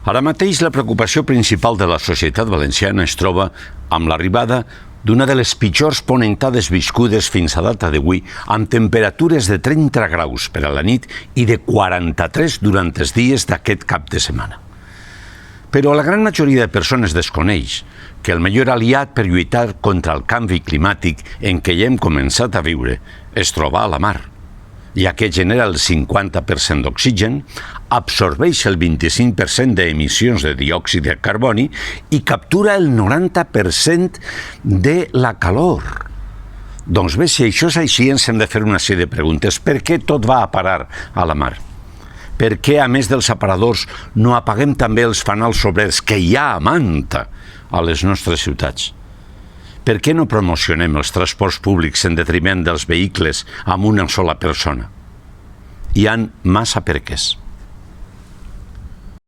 Ara mateix la preocupació principal de la societat valenciana es troba amb l'arribada d'una de les pitjors ponentades viscudes fins a data d'avui, amb temperatures de 30 graus per a la nit i de 43 durant els dies d'aquest cap de setmana. Però la gran majoria de persones desconeix que el millor aliat per lluitar contra el canvi climàtic en què ja hem començat a viure es troba a la mar, ja que genera el 50% d'oxigen, absorbeix el 25% d'emissions de diòxid de carboni i captura el 90% de la calor. Doncs bé, si això és així, ens hem de fer una sèrie de preguntes. Per què tot va a parar a la mar? Per què, a més dels aparadors, no apaguem també els fanals obrers que hi ha a manta a les nostres ciutats? Per què no promocionem els transports públics en detriment dels vehicles amb una sola persona? Hi ha massa perquès.